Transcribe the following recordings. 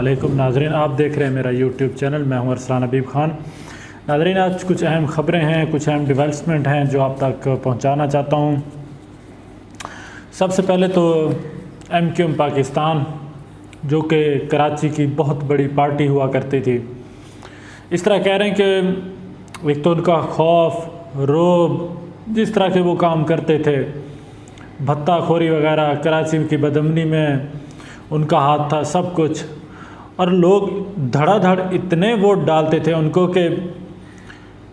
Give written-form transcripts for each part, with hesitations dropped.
अस्सलामुअलैकुम नाज़रीन, आप देख रहे हैं मेरा यूट्यूब चैनल। मैं हूं अरसलान हबीब खान। नाज़रीन, आज कुछ अहम ख़बरें हैं, कुछ अहम डेवलपमेंट हैं जो आप तक पहुंचाना चाहता हूं। सबसे पहले तो MQM पाकिस्तान, जो कि कराची की बहुत बड़ी पार्टी हुआ करती थी, इस तरह कह रहे हैं कि एक तो उनका खौफ, रोब, जिस तरह के वो काम करते थे, भत्ताखोरी वगैरह, कराची की बदअमनी में उनका हाथ था, सब कुछ। और लोग धड़ाधड़ इतने वोट डालते थे उनको कि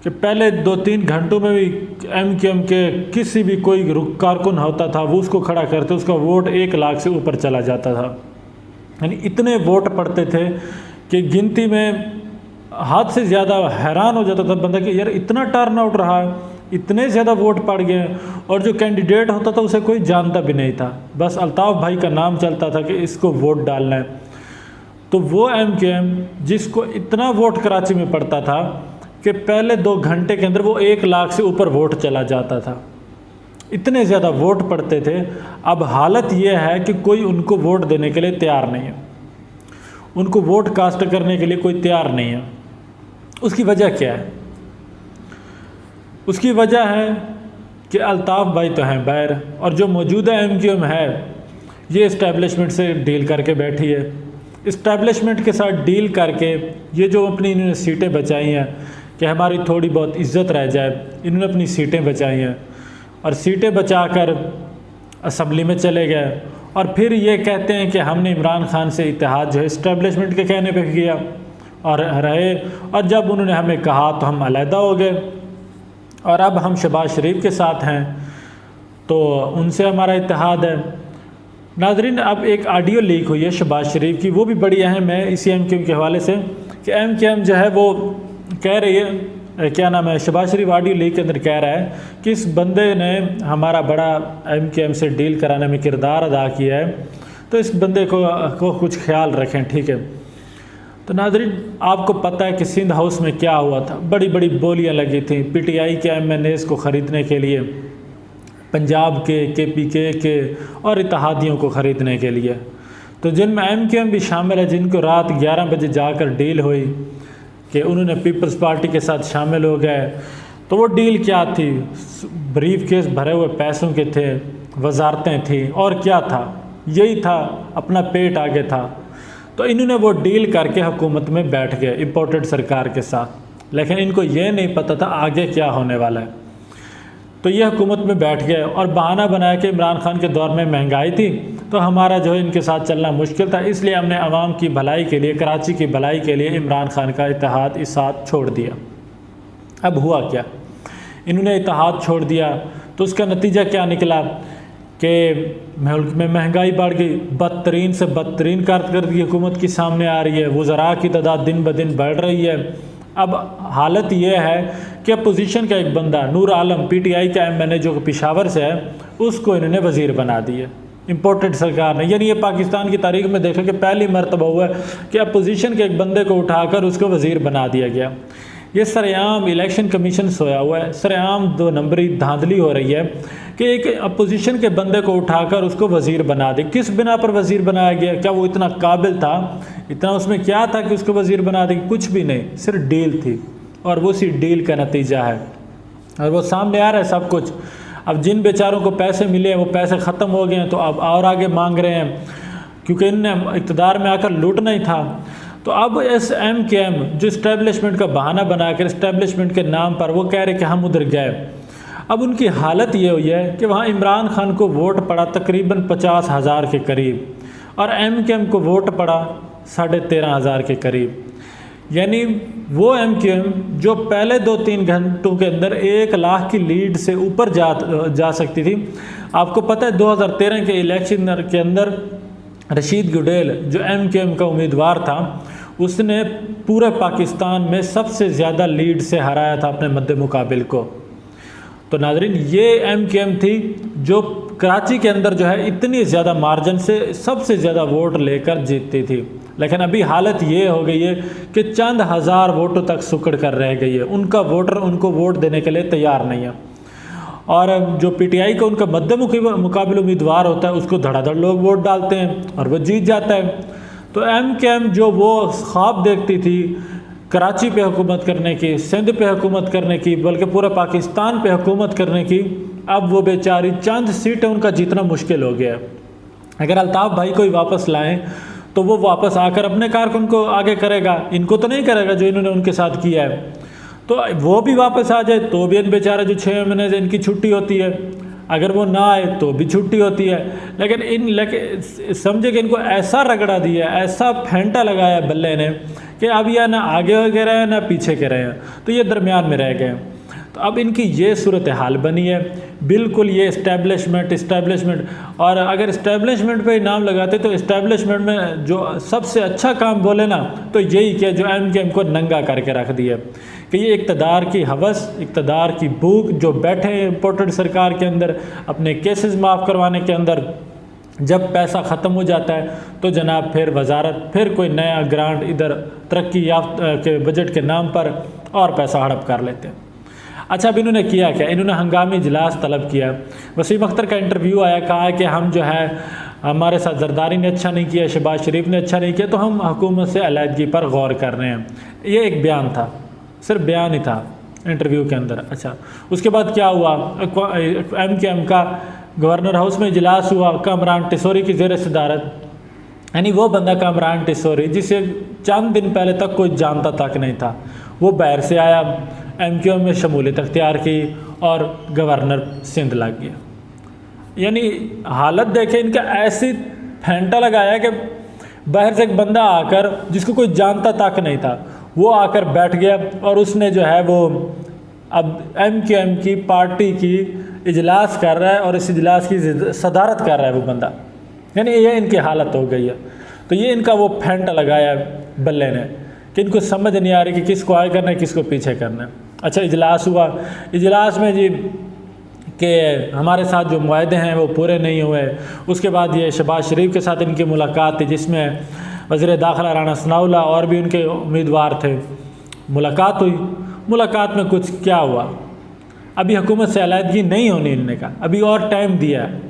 पहले 2-3 घंटों में भी MQM के किसी भी कोई कारकुन होता था वो उसको खड़ा करते, उसका वोट 1 लाख से ऊपर चला जाता था। यानी इतने वोट पड़ते थे कि गिनती में हाथ से ज़्यादा हैरान हो जाता था बंदा कि यार इतना टर्न आउट रहा है, इतने ज़्यादा वोट पड़ गए। और जो कैंडिडेट होता था उसे कोई जानता भी नहीं था, बस अल्ताफ़ भाई का नाम चलता था कि इसको वोट डालना है। तो वो MQM जिसको इतना वोट कराची में पड़ता था कि पहले 2 घंटे के अंदर वो 1 लाख से ऊपर वोट चला जाता था, इतने ज़्यादा वोट पड़ते थे। अब हालत ये है कि कोई उनको वोट देने के लिए तैयार नहीं है, उनको वोट कास्ट करने के लिए कोई तैयार नहीं है। उसकी वजह क्या है? उसकी वजह है कि अल्ताफ़ भाई तो हैं बाहर, और जो मौजूदा MQM है ये इस्टेब्लिशमेंट से डील करके बैठी है। इस्टेब्लिशमेंट के साथ डील करके ये जो अपनी इन्होंने सीटें बचाई हैं कि हमारी थोड़ी बहुत इज्जत रह जाए, इन्होंने अपनी सीटें बचाई हैं और सीटें बचाकर असम्बली में चले गए। और फिर ये कहते हैं कि हमने इमरान खान से इत्तेहाद जो है इस्टेब्लिशमेंट के कहने पे किया और रहे, और जब उन्होंने हमें कहा तो हम अलहदा हो गए, और अब हम शहबाज शरीफ के साथ हैं तो उनसे हमारा इत्तेहाद है। नाज़रीन, अब एक ऑडियो लीक हुई है शहबाज शरीफ की, वो भी बड़ी अहम है इसी MQM के हवाले से कि MQM जो है वो कह रही है, क्या नाम है, शहबाज शरीफ ऑडियो लीक के अंदर कह रहा है कि इस बंदे ने हमारा बड़ा MQM से डील कराने में किरदार अदा किया है, तो इस बंदे को कुछ ख्याल रखें, ठीक है। तो नाज़रीन, आपको पता है कि सिंध हाउस में क्या हुआ था, बड़ी बड़ी बोलियां लगी थी PTI के MNAs को ख़रीदने के लिए, पंजाब के KPK के और इत्तेहादियों को ख़रीदने के लिए। तो जिनमें MQM भी शामिल है, जिनको रात 11 बजे जाकर डील हुई कि उन्होंने पीपल्स पार्टी के साथ शामिल हो गए। तो वो डील क्या थी? ब्रीफ केस भरे हुए पैसों के थे, वजारतें थी, और क्या था? यही था, अपना पेट आगे था। तो इन्होंने वो डील करके हुकूमत में बैठ गए इम्पोर्टेड सरकार के साथ, लेकिन इनको ये नहीं पता था आगे क्या होने वाला है। तो ये हुकूमत में बैठ गए और बहाना बनाया कि इमरान खान के दौर में महंगाई थी तो हमारा जो है इनके साथ चलना मुश्किल था, इसलिए हमने आवाम की भलाई के लिए, कराची की भलाई के लिए इमरान खान का इत्तेहाद इस साथ छोड़ दिया। अब हुआ क्या? इन्होंने इत्तेहाद छोड़ दिया तो उसका नतीजा क्या निकला कि मुल्क में महंगाई बढ़ गई, बदतरीन से बदतरीन कारकर्दगी हुकूमत की सामने आ रही है, वज़रा की तादाद दिन ब दिन बढ़ रही है। अब हालत यह है कि अपोजिशन का एक बंदा नूर आलम PTI का MNA जो पेशावर से है, उसको इन्होंने वज़ीर बना दिया इम्पोर्टेड सरकार ने। यानी ये पाकिस्तान की तारीख में देखा कि पहली मरतबा हुआ है कि अपोजिशन के एक बंदे को उठाकर उसको वज़ीर बना दिया गया। ये सरेआम इलेक्शन कमीशन सोया हुआ है, सरेआम 2 नंबरी धांधली हो रही है कि एक अपोजिशन के बंदे को उठाकर उसको वज़ीर बना दे। किस बिना पर वज़ीर बनाया गया? क्या वो इतना काबिल था? इतना उसमें क्या था कि उसको वज़ीर बना दे? कुछ भी नहीं, सिर्फ डील थी, और वो उसी डील का नतीजा है, और वो सामने आ रहा है सब कुछ। अब जिन बेचारों को पैसे मिले हैं वो पैसे ख़त्म हो गए हैं, तो अब और आगे मांग रहे हैं क्योंकि इनने इक़्तिदार में आकर लूटना ही था। तो अब इस MQM जो इस्टेब्लिशमेंट का बहाना बनाकर इस्टेब्लिशमेंट के नाम पर वो कह रहे कि हम उधर गए, अब उनकी हालत ये हुई है कि वहाँ इमरान खान को वोट पड़ा तकरीबन 50,000 के करीब, और MQM को वोट पड़ा 13,500 के करीब। यानी वो MQM जो पहले 2-3 घंटों के अंदर 1 लाख की लीड से ऊपर जा सकती थी। आपको पता है 2013 के इलेक्शन के अंदर रशीद गुडेल जो MQM का उम्मीदवार था, उसने पूरे पाकिस्तान में सबसे ज़्यादा लीड से हराया था अपने मद्दे मुकाबिल को। तो नाज़रीन, ये MQM थी जो कराची के अंदर जो है इतनी ज़्यादा मार्जिन से सबसे ज़्यादा वोट लेकर जीतती थी। लेकिन अभी हालत ये हो गई है कि चंद हज़ार वोटों तक सुकड़ कर रह गई है, उनका वोटर उनको वोट देने के लिए तैयार नहीं है। और जो PTI का उनका मद्दे मुकाबिल उम्मीदवार होता है उसको धड़ाधड़ लोग वोट डालते हैं और वो जीत जाता है। तो MKM जो वो ख्वाब देखती थी कराची पे हुकूमत करने की, सिंध पे हुकूमत करने की, बल्कि पूरे पाकिस्तान पे हुकूमत करने की, अब वो बेचारी चंद सीटें उनका जीतना मुश्किल हो गया। अगर अल्ताफ़ भाई को ही वापस लाएं तो वो वापस आकर अपने कारकुन को आगे करेगा, इनको तो नहीं करेगा जो इन्होंने उनके साथ किया है। तो वो भी वापस आ जाए तो भी इन बेचारा जो 6 महीने से इनकी छुट्टी होती है, अगर वो ना आए तो भी छुट्टी होती है। लेकिन समझे कि इनको ऐसा रगड़ा दिया, ऐसा फेंटा लगाया बल्ले ने कि अब यह ना आगे हो गए रहे हैं ना पीछे के रहे हैं, तो ये दरमियान में रह गए। तो अब इनकी ये सूरत हाल बनी है, बिल्कुल ये इस्टेब्लिशमेंट। और अगर इस्टेब्लिशमेंट पे नाम लगाते तो इस्टेब्लिशमेंट में जो सबसे अच्छा काम बोले ना तो यही किया जो MKM को नंगा करके रख दिया कि ये इक़्तिदार की हवस, इक़्तिदार की भूख, जो बैठे हैं इम्पोर्टेड सरकार के अंदर अपने केसेस माफ़ करवाने के अंदर, जब पैसा ख़त्म हो जाता है तो जनाब फिर वजारत, फिर कोई नया ग्रांट इधर तरक्की याफ्ता के बजट के नाम पर और पैसा हड़प कर लेते हैं। अच्छा, अब इन्होंने किया क्या, इन्होंने हंगामी इजलास तलब किया। वसीम अख्तर का इंटरव्यू आया, कहा कि हम जो है हमारे साथ जरदारी ने अच्छा नहीं किया, शहबाज शरीफ ने अच्छा नहीं किया, तो हम हुकूमत से अलहदगी पर गौर कर रहे हैं। ये एक बयान था, सिर्फ बयान ही था इंटरव्यू के अंदर। अच्छा, उसके बाद क्या हुआ, MKM का गवर्नर हाउस में इजलास हुआ कामरान टिसोरी की ज़ेर सदारत, यानी वो बंदा कामरान टिसोरी जिसे चंद दिन पहले तक कोई जानता तक नहीं था, वो बाहर से आया, MKM में शमूलियत अख्तियार की और गवर्नर सिंध लग गया। यानी हालत देखे इनका, ऐसी फेंटा लगाया कि बाहर से एक बंदा आकर जिसको कोई जानता तक नहीं था वो आकर बैठ गया और उसने जो है वो अब MKM की पार्टी की इजलास कर रहा है और इस इजलास की सदारत कर रहा है वो बंदा। यानी ये इनकी हालत हो गई है। तो ये इनका वो फेंटा लगाया बल्ले ने कि इनको समझ नहीं आ रही कि किसको आगे करना है किसको पीछे करना है। अच्छा, इजलास हुआ, इजलास में जी कि हमारे साथ जो मुआहदे हैं वो पूरे नहीं हुए। उसके बाद ये शहबाज शरीफ के साथ इनकी मुलाकात थी जिसमें वज़ीर दाखिला राना सनाउल्लाह और भी उनके उम्मीदवार थे। मुलाकात हुई, मुलाकात में कुछ क्या हुआ, अभी हुकूमत से अलहदगी नहीं होनी इनने का, अभी और टाइम दिया है।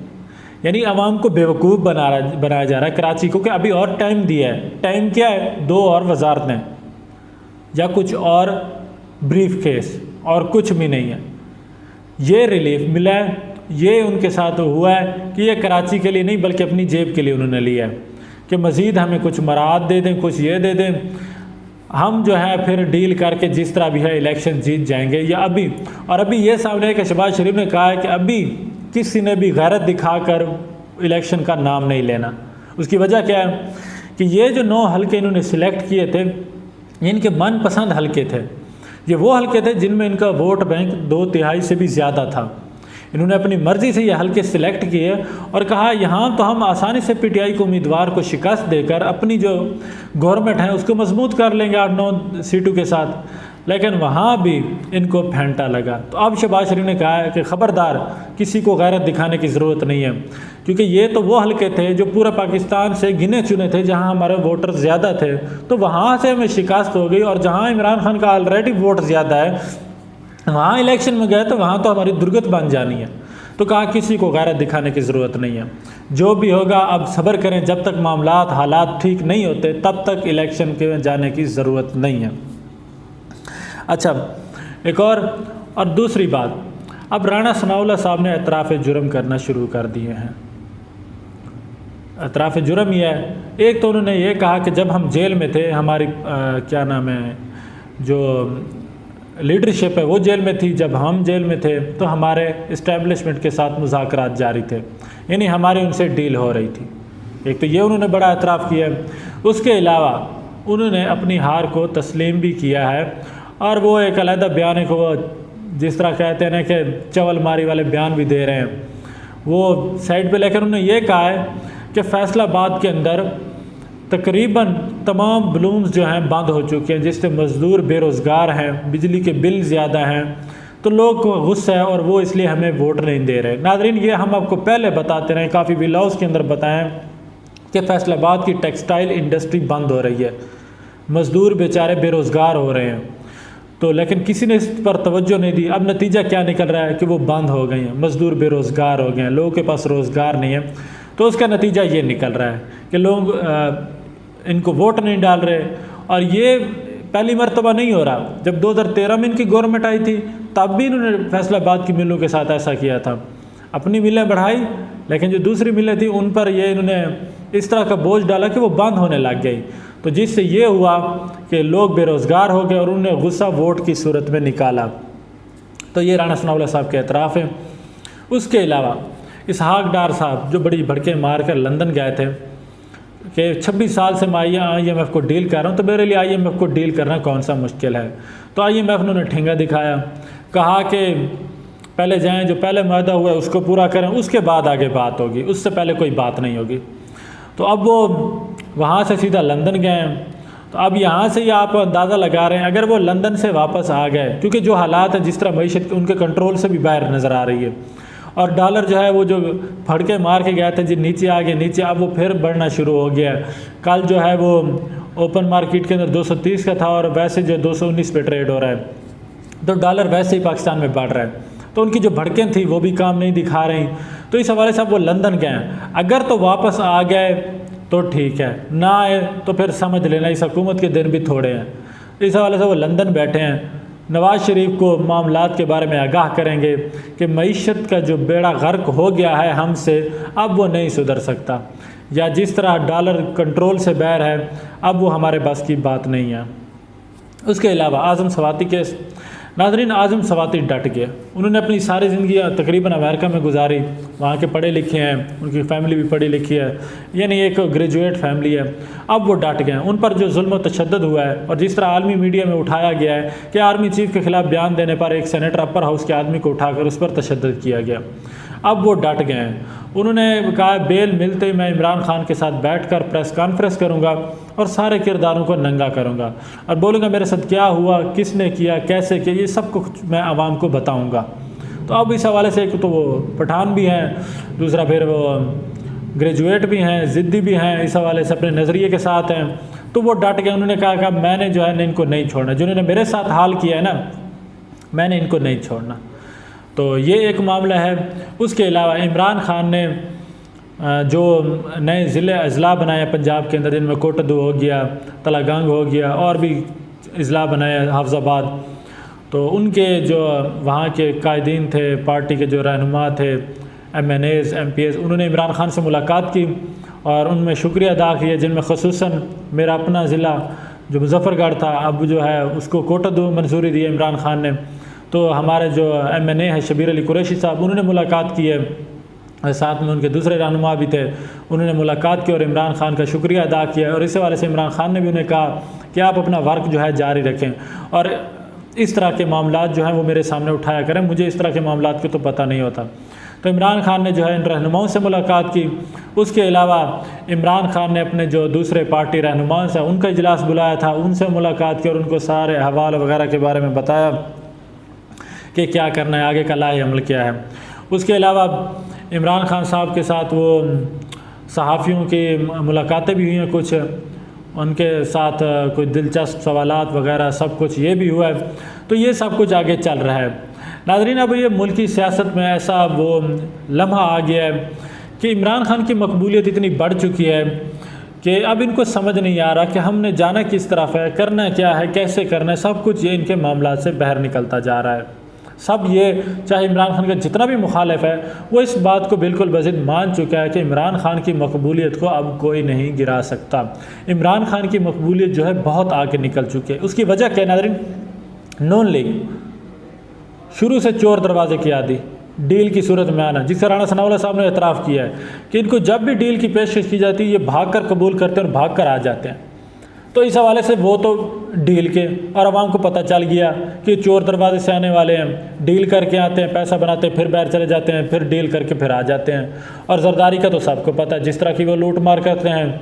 यानी आवाम को बेवकूफ़ बनाया जा रहा है कराची को कि अभी और टाइम दिया है। टाइम क्या है, 2 और वजारतें या कुछ और ब्रीफ केस और कुछ भी नहीं है। ये रिलीफ मिला है, ये उनके साथ हुआ है कि ये कराची के लिए नहीं बल्कि अपनी जेब के लिए उन्होंने लिया है कि मज़ीद हमें कुछ मराद दे दें, कुछ ये दे दें, हम जो है फिर डील करके जिस तरह भी है इलेक्शन जीत जाएंगे। या अभी ये सामने है कि शहबाज शरीफ ने कहा है कि अभी किसी ने भी गैरत दिखाकर इलेक्शन का नाम नहीं लेना। उसकी वजह क्या है कि ये जो 9 हलके इन्होंने सिलेक्ट किए थे ये इनके मनपसंद हलके थे, ये वो हलके थे जिनमें इनका वोट बैंक 2/3 से भी ज़्यादा था। इन्होंने अपनी मर्ज़ी से ये हलके सिलेक्ट किए और कहा यहाँ तो हम आसानी से PTI को उम्मीदवार को शिकस्त देकर अपनी जो गवर्नमेंट है उसको मजबूत कर लेंगे 8-9 सीटों के साथ। लेकिन वहाँ भी इनको फेंटा लगा। तो अब शहबाज शरीफ ने कहा है कि ख़बरदार, किसी को गैरत दिखाने की ज़रूरत नहीं है, क्योंकि ये तो वो हलके थे जो पूरे पाकिस्तान से गिने चुने थे जहाँ हमारे वोटर ज़्यादा थे, तो वहाँ से हमें शिकस्त हो गई। और जहाँ इमरान खान का ऑलरेडी वोट ज़्यादा है, वहाँ इलेक्शन में गए तो वहाँ तो हमारी दुर्गत बन जानी है। तो कहा किसी को गैरत दिखाने की ज़रूरत नहीं है, जो भी होगा अब सब्र करें, जब तक मामलात हालात ठीक नहीं होते तब तक इलेक्शन के जाने की ज़रूरत नहीं है। अच्छा, एक और दूसरी बात, अब राना सनाउल्लाह साहब ने एतराफ़ जुर्म करना शुरू कर दिए हैं। एतराफ़ जुर्म यह है, एक तो उन्होंने ये कहा कि जब हम जेल में थे, हमारी क्या नाम है, जो लीडरशिप है वो जेल में थी, जब हम जेल में थे तो हमारे इस्टेब्लिशमेंट के साथ मुज़ाकरात जारी थे, यानी हमारी उनसे डील हो रही थी। एक तो ये उन्होंने बड़ा एतराफ़ किया। उसके अलावा उन्होंने अपनी हार को तस्लीम भी किया है और वो एक अलहदा बयान है कि वो जिस तरह कहते हैं ना कि चवल मारी वाले बयान भी दे रहे हैं, वो साइड पे लेकर उन्होंने ये कहा है कि फैसलाबाद के अंदर तकरीबन तमाम ब्लूम्स जो हैं बंद हो चुके हैं, जिससे मज़दूर बेरोज़गार हैं, बिजली के बिल ज़्यादा हैं, तो लोग को गुस्सा है और वो इसलिए हमें वोट नहीं दे रहे। नाज़रीन, ये हम आपको पहले बताते रहे, काफ़ी व्लॉग्स के अंदर बताएं कि फैसलाबाद की टेक्सटाइल इंडस्ट्री बंद हो रही है, मज़दूर बेचारे बेरोज़गार हो रहे हैं, तो लेकिन किसी ने इस पर तवज्जो नहीं दी। अब नतीजा क्या निकल रहा है कि वो बंद हो गई हैं, मज़दूर बेरोज़गार हो गए हैं, लोगों के पास रोज़गार नहीं है। तो उसका नतीजा ये निकल रहा है कि लोग इनको वोट नहीं डाल रहे। और ये पहली मरतबा नहीं हो रहा, जब 2013 में इनकी गवर्नमेंट आई थी तब भी इन्होंने फैसलाबाद की मिलों के साथ ऐसा किया था, अपनी मिलें बढ़ाई, लेकिन जो दूसरी मिलें थी उन पर ये इन्होंने इस तरह का बोझ डाला कि वो बंद होने लग गई। तो जिससे ये हुआ कि लोग बेरोज़गार हो गए और उन्हें गुस्सा वोट की सूरत में निकाला। तो ये राणा सनाउल्लाह साहब के एतराफ़ हैं। उसके अलावा इसहाक डार साहब जो बड़ी भड़के मार कर लंदन गए थे कि 26 साल से मैं IMF को डील कर रहा हूँ, तो मेरे लिए IMF को डील करना कौन सा मुश्किल है। तो IMF ने उन्हें ठेंगा दिखाया, कहा कि पहले जाएं, जो पहले वादा हुआ है उसको पूरा करें, उसके बाद आगे बात होगी, उससे पहले कोई बात नहीं होगी। तो अब वो वहाँ से सीधा लंदन गए। तो अब यहाँ से ही आप अंदाज़ा लगा रहे हैं, अगर वो लंदन से वापस आ गए, क्योंकि जो हालात हैं, जिस तरह मईशत उनके कंट्रोल से भी बाहर नज़र आ रही है, और डॉलर जो है वो जो फड़के मार के गए थे जी नीचे आ गए नीचे, अब वो फिर बढ़ना शुरू हो गया। कल जो है वो ओपन मार्केट के अंदर 230 का था और वैसे जो 219 पे ट्रेड हो रहा है। तो डॉलर वैसे ही पाकिस्तान में बढ़ रहा है, तो उनकी जो भड़कें थी वो भी काम नहीं दिखा रही। तो इस हवाले से अब वो लंदन गए, अगर तो वापस आ गए तो ठीक है, ना आए तो फिर समझ लेना इस हुकूमत के दिन भी थोड़े हैं। इस हवाले से वो लंदन बैठे हैं, नवाज़ शरीफ को मामलात के बारे में आगाह करेंगे कि मईशत का जो बेड़ा गर्क हो गया है हमसे, अब वो नहीं सुधर सकता, या जिस तरह डॉलर कंट्रोल से बाहर है अब वो हमारे बस की बात नहीं है। उसके अलावा आज़म सवाती केस, नाज़रीन आज़म सवाती डट गए, उन्होंने अपनी सारी ज़िंदगी तकरीबन अमेरिका में गुजारी, वहाँ के पढ़े लिखे हैं, उनकी फैमिली भी पढ़ी लिखी है, यानी एक ग्रेजुएट फैमिली है। अब वो डट गए, उन पर जो जुल्म व तशद्दुद हुआ है और जिस तरह आलमी मीडिया में उठाया गया है कि आर्मी चीफ के ख़िलाफ़ बयान देने पर एक सेनेटर अपर हाउस के आदमी को उठाकर उस पर तशद्दुद किया गया, अब वो डट गए हैं। उन्होंने कहा बेल मिलते ही मैं इमरान खान के साथ बैठकर प्रेस कॉन्फ्रेंस करूंगा और सारे किरदारों को नंगा करूंगा और बोलूँगा मेरे साथ क्या हुआ, किसने किया, कैसे किया, ये सब कुछ मैं आवाम को बताऊंगा। तो अब इस हवाले से एक तो वो पठान भी हैं, दूसरा फिर वो ग्रेजुएट भी हैं, ज़िद्दी भी हैं, इस हवाले से अपने नज़रिए के साथ हैं। तो वो डट गए, उन्होंने कहा कि मैंने जो है इनको नहीं छोड़ना, जिन्होंने मेरे साथ हाल किया है ना, मैंने इनको नहीं छोड़ना। तो ये एक मामला है। उसके अलावा इमरान खान ने जो नए ज़िले अजला बनाए पंजाब के अंदर, जिनमें कोटदू हो गया, तलागंग हो गया और भी अजला बनाए, हाफजाबाद, तो उनके जो वहाँ के कायदीन थे, पार्टी के जो रहनुमा थे, MNAs MPs, उन्होंने इमरान खान से मुलाकात की और उनमें शुक्रिया अदा किया, जिनमें ख़ुसूसन मेरा अपना ज़िला जो मुजफ्फरगढ़ था, अब जो है उसको कोटदू मंजूरी दी इमरान खान ने। तो हमारे जो MNA है शबीर अली कुरैशी साहब, उन्होंने मुलाकात की है, साथ में उनके दूसरे रहनुमा भी थे, उन्होंने मुलाकात की और इमरान खान का शुक्रिया अदा किया। और इस हवाले से इमरान खान ने भी उन्हें कहा कि आप अपना वर्क जो है जारी रखें और इस तरह के मामलात जो हैं वो मेरे सामने उठाया करें, मुझे इस तरह के मामलात के तो पता नहीं होता। तो इमरान खान ने जो है इन रहनुमाओं से मुलाकात की। उसके अलावा इमरान खान ने अपने जो दूसरे पार्टी रहनुमाओं से उनका इजलास बुलाया था, उनसे मुलाकात की और उनको सारे हवाले वगैरह के बारे में बताया कि क्या करना है, आगे का लाहे अमल क्या है। उसके अलावा इमरान खान साहब के साथ वो सहाफ़ियों की मुलाकातें भी हुई हैं, कुछ उनके साथ कोई दिलचस्प सवालात वगैरह सब कुछ ये भी हुआ है। तो ये सब कुछ आगे चल रहा है। नाज़रीन, अब ये मुल्की सियासत में ऐसा वो लम्हा आ गया है कि इमरान खान की मकबूलियत इतनी बढ़ चुकी है कि अब इनको समझ नहीं आ रहा कि हमने जाना किस तरफ है, करना क्या है, कैसे करना है, सब कुछ ये इनके मामलात से बाहर निकलता जा रहा है। सब ये, चाहे इमरान खान का जितना भी मुखालिफ है, वो इस बात को बिल्कुल बज़िद मान चुका है कि इमरान खान की मकबूलियत को अब कोई नहीं गिरा सकता। इमरान खान की मकबूलियत जो है बहुत आगे निकल चुकी है। उसकी वजह क्या है नाज़रीन? नून लीग शुरू से चोर दरवाजे की आदी, डील की सूरत में आना, जिसका राणा सनाउल्लाह साहब ने एतराफ़ किया है कि इनको जब भी डील की पेशकश की जाती है ये भाग कर कबूल करते हैं और भाग कर आ जाते हैं। तो इस हवाले से वो तो डील के, और आवाम को पता चल गया कि चोर दरवाजे से आने वाले हैं, डील करके आते हैं, पैसा बनाते हैं, फिर बाहर चले जाते हैं, फिर डील करके फिर आ जाते हैं। और जरदारी का तो सबको पता है, जिस तरह की वो लूट मार करते हैं।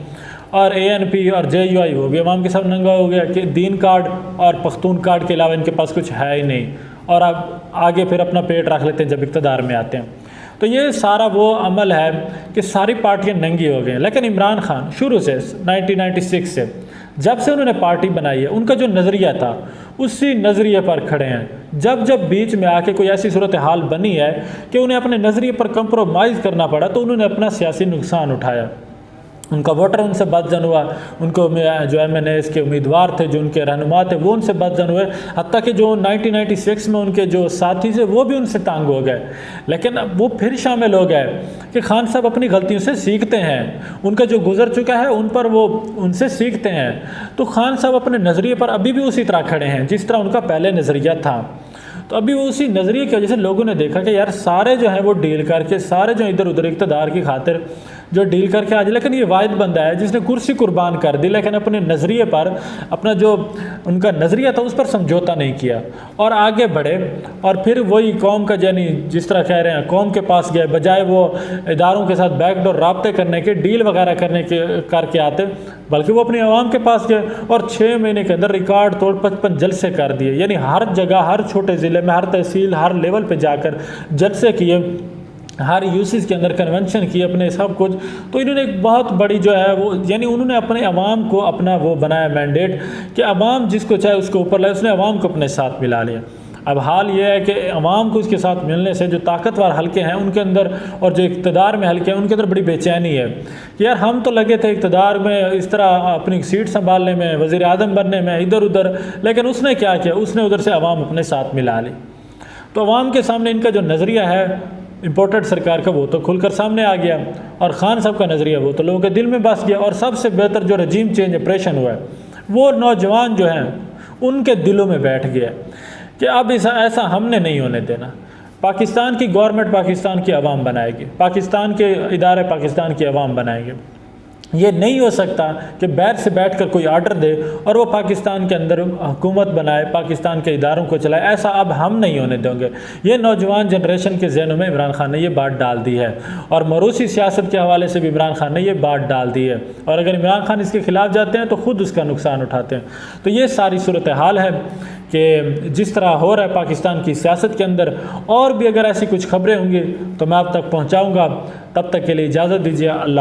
और ANP और JUI वो भी आवाम के साथ नंगा हो गया कि दीन कार्ड और पख्तून कार्ड के अलावा इनके पास कुछ है ही नहीं, और अब आगे फिर अपना पेट रख लेते हैं जब इक़्तिदार में आते हैं। तो ये सारा वो अमल है कि सारी पार्टियाँ नंगी हो गई हैं। लेकिन इमरान खान शुरू से 1996 से जब से उन्होंने पार्टी बनाई है, उनका जो नज़रिया था उसी नज़रिए पर खड़े हैं। जब जब बीच में आके कोई ऐसी सूरत हाल बनी है कि उन्हें अपने नज़रिए पर कंप्रोमाइज़ करना पड़ा, तो उन्होंने अपना सियासी नुकसान उठाया। उनका वोटर उनसे बदजन हुआ, उनको जो MNAs के उम्मीदवार थे, जो उनके रहनुमा थे, वो उनसे बदजन हुए, हत्ता कि जो 1996 में उनके जो साथी थे वो भी उनसे तंग हो गए। लेकिन वो फिर शामिल हो गए कि खान साहब अपनी गलतियों से सीखते हैं, उनका जो गुजर चुका है उन पर वो उनसे सीखते हैं। तो खान साहब अपने नज़रिए पर अभी भी उसी तरह खड़े हैं जिस तरह उनका पहले नज़रिया था। तो अभी वो उसी नज़रिए की वजह से लोगों ने देखा कि यार सारे जो हैं वो डील करके, सारे जो इधर उधर इक़्तिदार की खातिर जो डील करके आज, लेकिन ये वाहिद बंदा है जिसने कुर्सी कुर्बान कर दी, लेकिन अपने नज़रिए पर, अपना जो उनका नज़रिया था उस पर समझौता नहीं किया और आगे बढ़े। और फिर वही कौम का, यानी जिस तरह कह रहे हैं, कौम के पास गए, बजाय वो इदारों के साथ बैकडोर राब्ते करने के, डील वगैरह करके आते, बल्कि वो अपनी आवाम के पास गए और 6 महीने के अंदर रिकॉर्ड तोड़ 55 जलसे कर दिए। यानी हर जगह, हर छोटे ज़िले में, हर तहसील, हर लेवल पे जाकर जलसे किए, हर यूसीज के अंदर कन्वेंशन किए, अपने सब कुछ। तो इन्होंने एक बहुत बड़ी जो है वो, यानी उन्होंने अपने अवाम को अपना वो बनाया मैंडेट कि अवाम जिसको चाहे उसको ऊपर लाए, उसने अवाम को अपने साथ मिला लिया। अब हाल ये है कि अवाम को उसके साथ मिलने से जो ताकतवर हलके हैं उनके अंदर, और जो इक़्तिदार में हलके हैं उनके अंदर बड़ी बेचैनी है कि यार हम तो लगे थे इक़्तिदार में इस तरह अपनी सीट संभालने में, वज़ीर आज़म बनने में, इधर उधर, लेकिन उसने क्या किया, उसने उधर से अवाम अपने साथ मिला ली। तो अवाम के सामने इनका जो नज़रिया है इम्पोर्टेड सरकार का वो तो खुलकर सामने आ गया, और खान साहब का नज़रिया वो तो लोगों के दिल में बस गया। और सबसे बेहतर जो रजीम चेंज ऑपरेशन हुआ है वो नौजवान जो हैं उनके दिलों में बैठ गया कि अब ऐसा हमने नहीं होने देना। पाकिस्तान की गवर्नमेंट पाकिस्तान की आवाम बनाएगी, पाकिस्तान के इदारे पाकिस्तान की आवाम बनाएंगे। ये नहीं हो सकता कि बैर से बैठकर कोई आर्डर दे और वो पाकिस्तान के अंदर हुकूमत बनाए, पाकिस्तान के इदारों को चलाए। ऐसा अब हम नहीं होने देंगे। ये नौजवान जनरेशन के जहनों में इमरान खान ने ये बात डाल दी है, और मरूसी सियासत के हवाले से भी इमरान खान ने ये बात डाल दी है, और अगर इमरान खान इसके ख़िलाफ़ जाते हैं तो ख़ुद उसका नुकसान उठाते हैं। तो ये सारी सूरत हाल है कि जिस तरह हो रहा है पाकिस्तान की सियासत के अंदर। और भी अगर ऐसी कुछ खबरें होंगी तो मैं आप तक पहुँचाऊँगा। तब तक के लिए इजाज़त दीजिए। अल्लाह।